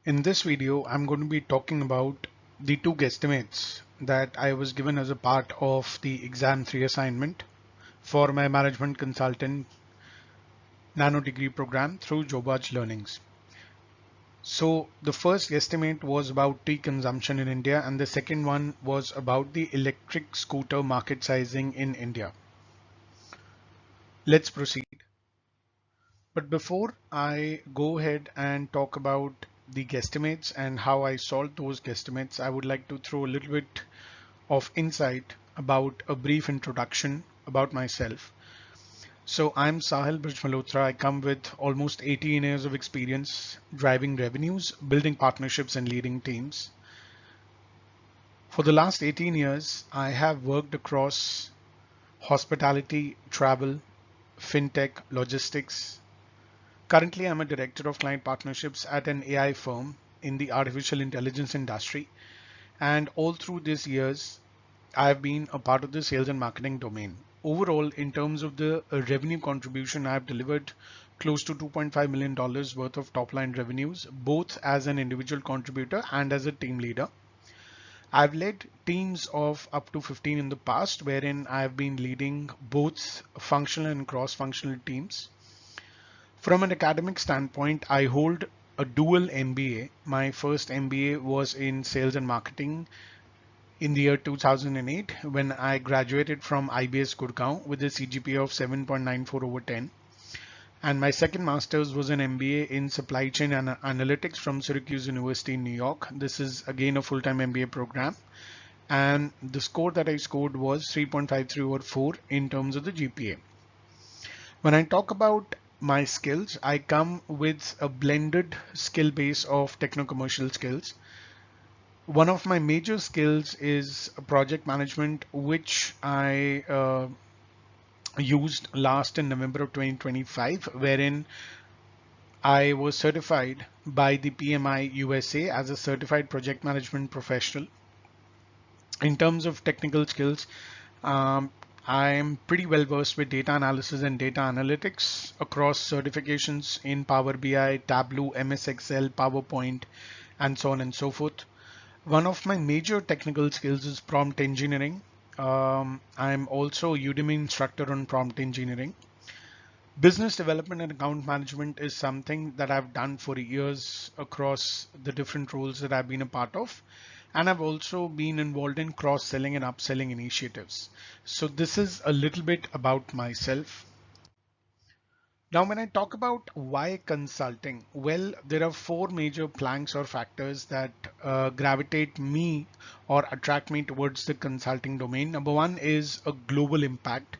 In this video, I'm going to be talking about the two guesstimates that I was given as a part of the exam 3 assignment for my management consultant nano degree program through Jobaj Learnings. So the first guesstimate was about tea consumption in India and the second one was about the electric scooter market sizing in India. Let's proceed. But before I go ahead and talk about the guesstimates and how I solved those guesstimates, I would like to throw a little bit of insight about a brief introduction about myself. So I'm Sahil Brij Malhotra. I come with almost 18 years of experience driving revenues, building partnerships and leading teams. For the last 18 years, I have worked across hospitality, travel, fintech, logistics. Currently, I'm a director of client partnerships at an AI firm in the artificial intelligence industry. And all through these years, I've been a part of the sales and marketing domain. Overall, in terms of the revenue contribution, I've delivered close to $2.5 million worth of top line revenues, both as an individual contributor and as a team leader. I've led teams of up to 15 in the past, wherein I've been leading both functional and cross-functional teams. From an academic standpoint, I hold a dual MBA. My first MBA was in sales and marketing in the year 2008 when I graduated from IBS Gurgaon with a CGPA of 7.94 over 10. And my second master's was an MBA in supply chain and analytics from Syracuse University in New York. This is again a full-time MBA program. And the score that I scored was 3.53 over 4 in terms of the GPA. When I talk about my skills, I come with a blended skill base of techno-commercial skills. One of my major skills is project management, which I used last in November of 2025, wherein I was certified by the PMI USA as a certified project management professional. In terms of technical skills, I'm pretty well versed with data analysis and data analytics across certifications in Power BI, Tableau, MS Excel, PowerPoint, and so on and so forth. One of my major technical skills is prompt engineering. I'm also a Udemy instructor on prompt engineering. Business development and account management is something that I've done for years across the different roles that I've been a part of. And I've also been involved in cross-selling and upselling initiatives. So this is a little bit about myself. Now, when I talk about why consulting, well, there are four major planks or factors that gravitate me or attract me towards the consulting domain. Number one is a global impact,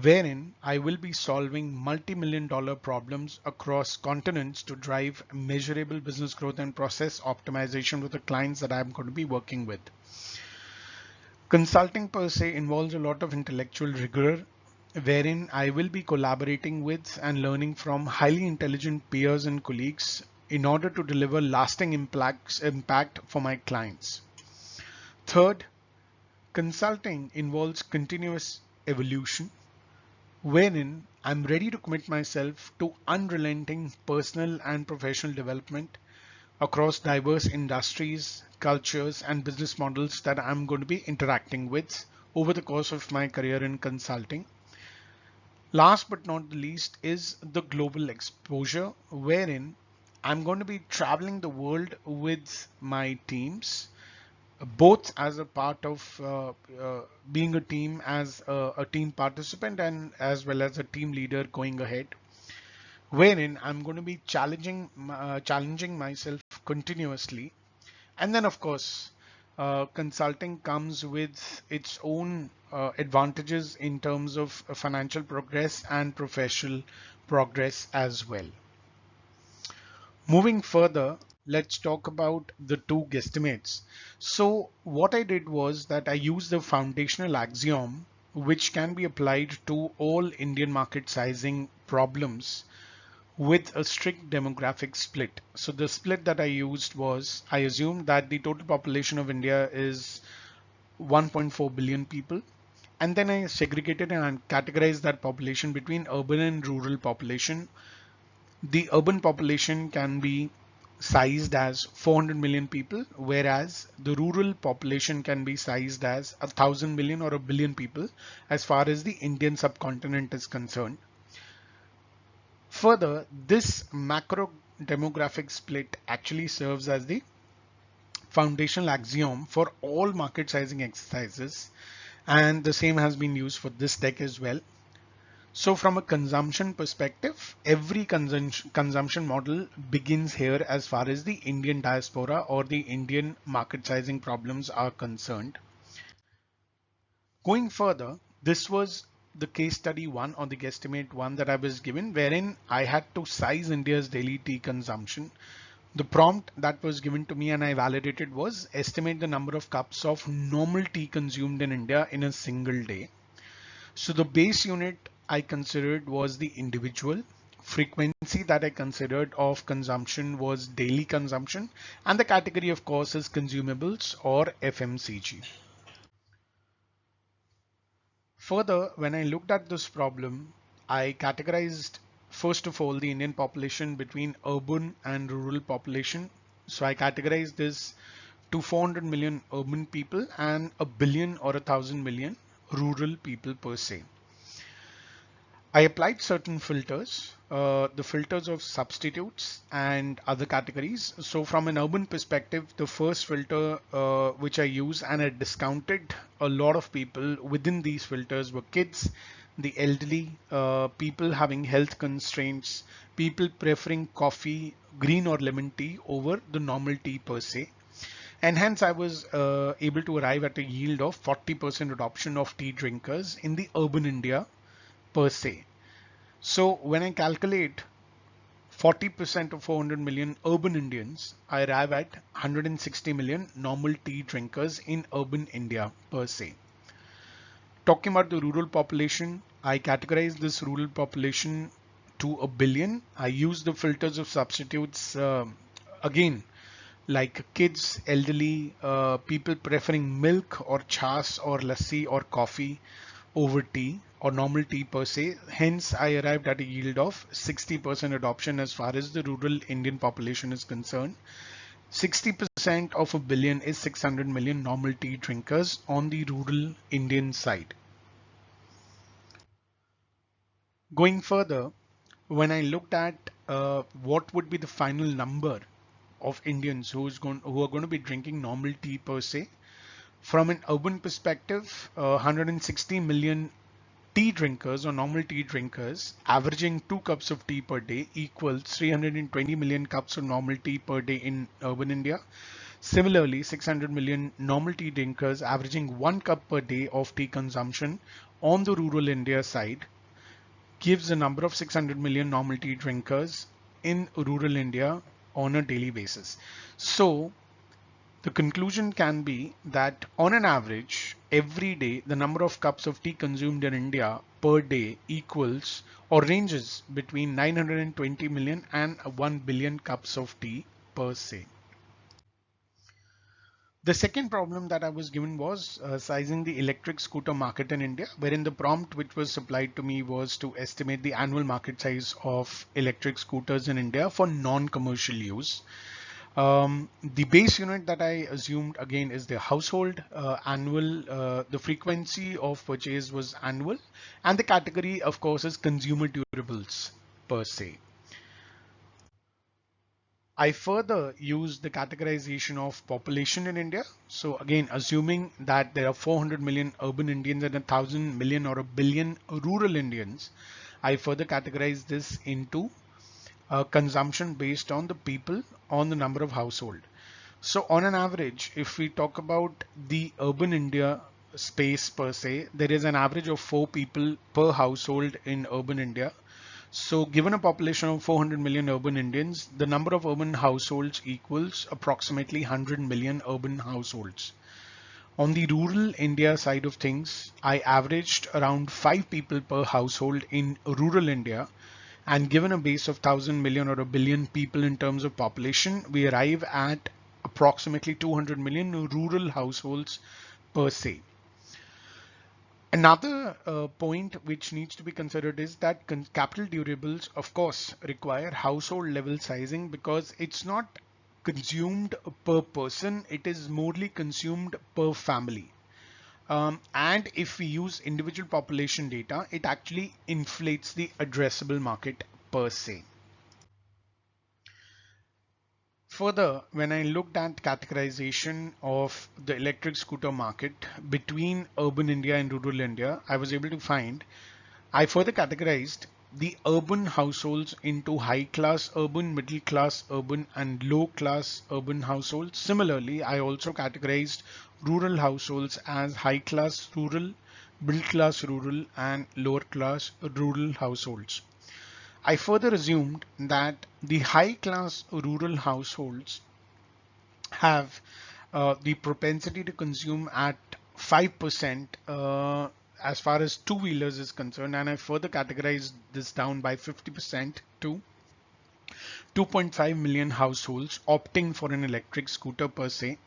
wherein I will be solving multi-million dollar problems across continents to drive measurable business growth and process optimization with the clients that I'm going to be working with. Consulting per se involves a lot of intellectual rigor, wherein I will be collaborating with and learning from highly intelligent peers and colleagues in order to deliver lasting impact for my clients. Third, consulting involves continuous evolution, wherein I'm ready to commit myself to unrelenting personal and professional development across diverse industries, cultures, and business models that I'm going to be interacting with over the course of my career in consulting. Last but not the least is the global exposure, wherein I'm going to be traveling the world with my teams, both as a part of being a team as a team participant and as well as a team leader going ahead, wherein I'm going to be challenging myself continuously. And then of course, consulting comes with its own advantages in terms of financial progress and professional progress as well. Moving further, let's talk about the two guesstimates. So what I did was that I used the foundational axiom which can be applied to all Indian market sizing problems with a strict demographic split. So the split that I used was, I assumed that the total population of India is 1.4 billion people. And then I segregated and categorized that population between urban and rural population. The urban population can be sized as 400 million people, whereas the rural population can be sized as 1,000 million or a billion people as far as the Indian subcontinent is concerned. Further, this macro demographic split actually serves as the foundational axiom for all market sizing exercises, and the same has been used for this deck as well. So from a consumption perspective, every consumption model begins here as far as the Indian diaspora or the Indian market sizing problems are concerned. Going further, this was the case study one or the guesstimate one that I was given, wherein I had to size India's daily tea consumption. The prompt that was given to me and I validated was estimate the number of cups of normal tea consumed in India in a single day. So the base unit I considered was the individual. Frequency that I considered of consumption was daily consumption, and the category of course is consumables or FMCG. Further, when I looked at this problem, I categorized first of all the Indian population between urban and rural population. So I categorized this to 400 million urban people and a billion or 1,000 million rural people per se. I applied certain filters, the filters of substitutes and other categories. So from an urban perspective, the first filter which I use, and I discounted a lot of people within these filters, were kids, the elderly, people having health constraints, people preferring coffee, green or lemon tea over the normal tea per se. And hence I was able to arrive at a yield of 40% adoption of tea drinkers in the urban India per se. So when I calculate 40% of 400 million urban Indians, I arrive at 160 million normal tea drinkers in urban India per se. Talking about the rural population, I categorize this rural population to a billion. I use the filters of substitutes again, like kids, elderly, people preferring milk or chas or lassi or coffee over tea or normal tea per se. Hence, I arrived at a yield of 60% adoption as far as the rural Indian population is concerned. 60% of a billion is 600 million normal tea drinkers on the rural Indian side. Going further, when I looked at what would be the final number of Indians who are going to be drinking normal tea per se, from an urban perspective, 160 million tea drinkers or normal tea drinkers averaging 2 cups of tea per day equals 320 million cups of normal tea per day in urban India. Similarly, 600 million normal tea drinkers averaging 1 cup per day of tea consumption on the rural India side gives a number of 600 million normal tea drinkers in rural India on a daily basis. So the conclusion can be that on an average, every day, the number of cups of tea consumed in India per day equals or ranges between 920 million and 1 billion cups of tea per se. The second problem that I was given was sizing the electric scooter market in India, wherein the prompt which was supplied to me was to estimate the annual market size of electric scooters in India for non-commercial use. The base unit that I assumed again is the household annual, the frequency of purchase was annual, and the category of course is consumer durables per se. I further use the categorization of population in India. So again, assuming that there are 400 million urban Indians and 1,000 million or a billion rural Indians, I further categorize this into consumption based on the people on the number of household. So on an average, if we talk about the urban India space per se, there is an average of 4 people per household in urban India. So given a population of 400 million urban Indians, the number of urban households equals approximately 100 million urban households. On the rural India side of things, I averaged around 5 people per household in rural India, and given a base of 1,000 million or a billion people in terms of population, we arrive at approximately 200 million rural households per se. Another point which needs to be considered is that capital durables, of course, require household level sizing, because it's not consumed per person, it is morely consumed per family. And if we use individual population data, it actually inflates the addressable market per se. Further, when I looked at categorization of the electric scooter market between urban India and rural India, I was able to find I further categorized the urban households into high class urban, middle class urban, and low class urban households. Similarly, I also categorized rural households as high class rural, middle class rural, and lower class rural households. I further assumed that the high class rural households have the propensity to consume at 5% as far as two-wheelers is concerned, and I further categorized this down by 50% to 2.5 million households opting for an electric scooter per se.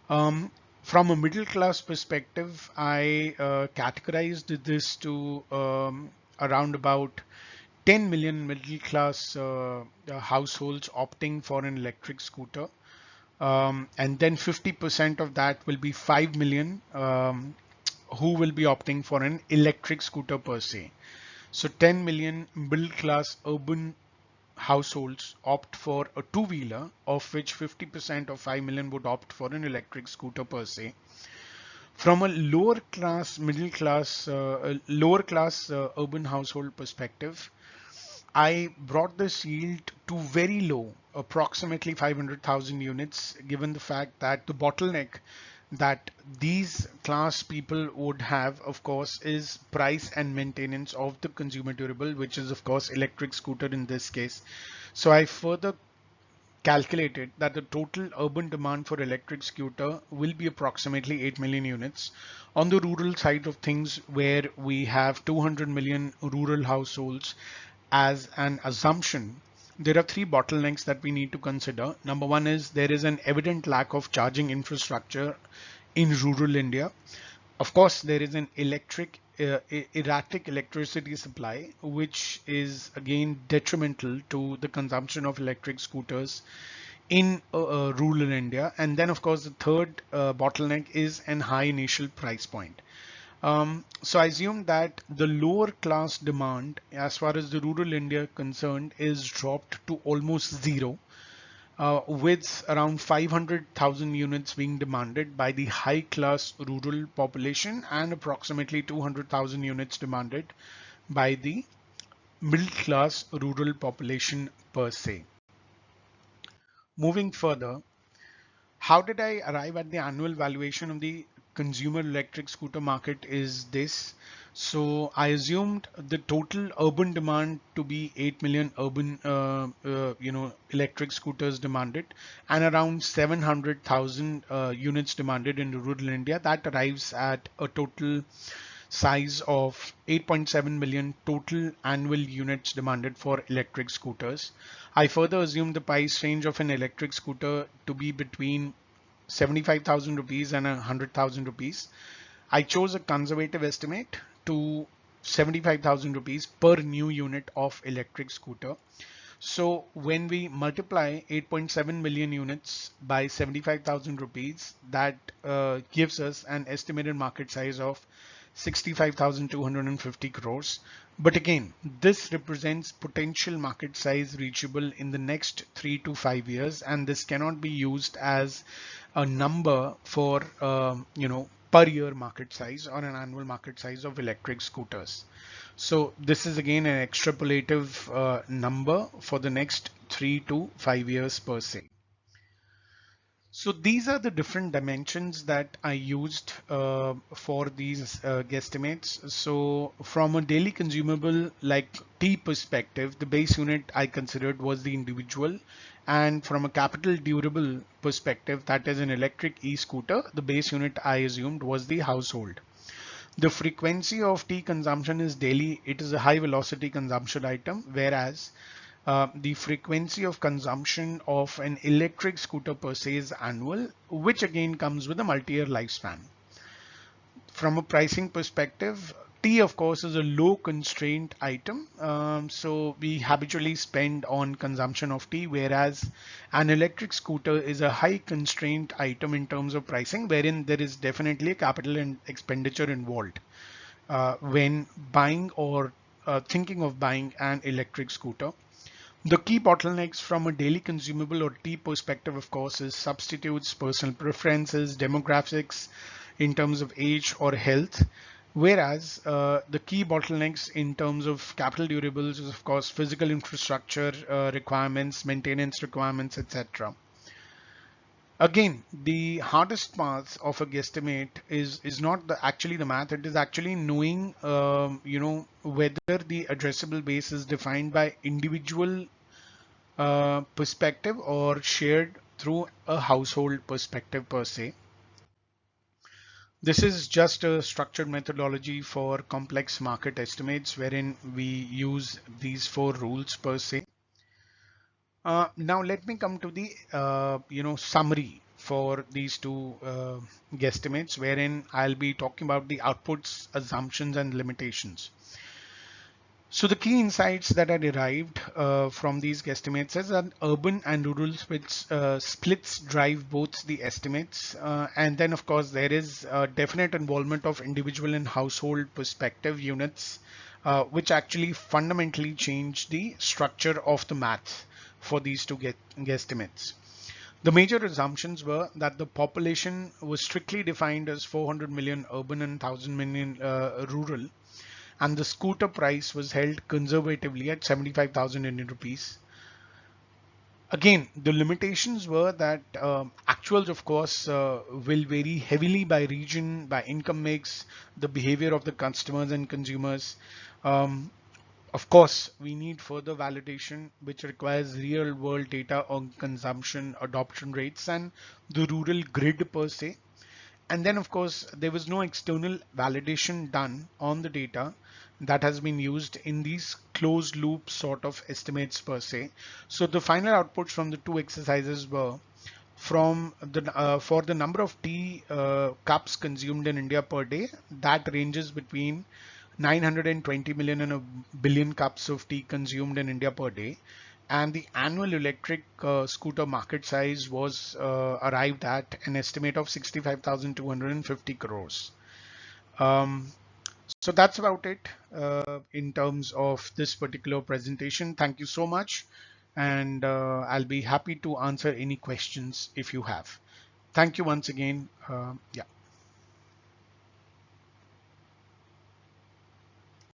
From a middle class perspective, I categorized this to around about 10 million middle class households opting for an electric scooter. And then 50% of that will be 5 million who will be opting for an electric scooter per se. So 10 million middle class urban households opt for a two-wheeler, of which 50% of 5 million would opt for an electric scooter per se. From a lower class urban household perspective, I brought this yield to very low, approximately 500,000 units, given the fact that the bottleneck that these class people would have, of course, is price and maintenance of the consumer durable, which is, of course, electric scooter in this case. So I further calculated that the total urban demand for electric scooter will be approximately 8 million units. On the rural side of things, where we have 200 million rural households as an assumption, there are three bottlenecks that we need to consider. Number one is there is an evident lack of charging infrastructure in rural India. Of course, there is an erratic electricity supply, which is again detrimental to the consumption of electric scooters in rural India. And then, of course, the third bottleneck is an high initial price point. So I assume that the lower class demand, as far as the rural India concerned, is dropped to almost zero, with around 500,000 units being demanded by the high class rural population and approximately 200,000 units demanded by the middle class rural population per se. Moving further, how did I arrive at the annual valuation of the consumer electric scooter market is this. So I assumed the total urban demand to be 8 million urban, electric scooters demanded, and around 700,000 units demanded in rural India. That arrives at a total size of 8.7 million total annual units demanded for electric scooters. I further assumed the price range of an electric scooter to be between 75,000 rupees and 100,000 rupees. I chose a conservative estimate to 75,000 rupees per new unit of electric scooter. So when we multiply 8.7 million units by 75,000 rupees, that gives us an estimated market size of 65,250 crores. But again, this represents potential market size reachable in the next 3 to 5 years, and this cannot be used as a number for per year market size or an annual market size of electric scooters. So this is again an extrapolative number for the next 3 to 5 years per se. So these are the different dimensions that I used for these guesstimates. So from a daily consumable like tea perspective, the base unit I considered was the individual. And from a capital durable perspective, that is an electric e-scooter, the base unit I assumed was the household. The frequency of tea consumption is daily. It is a high velocity consumption item, whereas the frequency of consumption of an electric scooter per se is annual, which again comes with a multi-year lifespan. From a pricing perspective, tea, of course, is a low constraint item. So we habitually spend on consumption of tea, whereas an electric scooter is a high constraint item in terms of pricing, wherein there is definitely a capital and expenditure involved when buying or thinking of buying an electric scooter. The key bottlenecks from a daily consumable or tea perspective, of course, is substitutes, personal preferences, demographics in terms of age or health. Whereas the key bottlenecks in terms of capital durables is, of course, physical infrastructure requirements, maintenance requirements, etc. Again, the hardest part of a guesstimate is not actually the math. It is actually knowing, whether the addressable base is defined by individual perspective or shared through a household perspective per se. This is just a structured methodology for complex market estimates wherein we use these four rules per se. Now let me come to the summary for these two guesstimates, wherein I'll be talking about the outputs, assumptions, and limitations. So the key insights that are derived from these guesstimates is that urban and rural splits drive both the estimates, and then of course there is definite involvement of individual and household perspective units, which actually fundamentally change the structure of the math for these two guesstimates. The major assumptions were that the population was strictly defined as 400 million urban and 1000 million rural, and the scooter price was held conservatively at 75,000 Indian rupees. Again, the limitations were that actuals, of course, will vary heavily by region, by income mix, the behavior of the customers and consumers. Um, of course, we need further validation, which requires real world data on consumption, adoption rates, and the rural grid per se. And then, of course, there was no external validation done on the data that has been used in these closed loop sort of estimates per se. So the final outputs from the two exercises were from the for the number of tea cups consumed in India per day, that ranges between 920 million and a billion cups of tea consumed in India per day. And the annual electric scooter market size was arrived at an estimate of 65,250 crores. Um, so that's about it in terms of this particular presentation. Thank you so much. And I'll be happy to answer any questions if you have. Thank you once again. Yeah.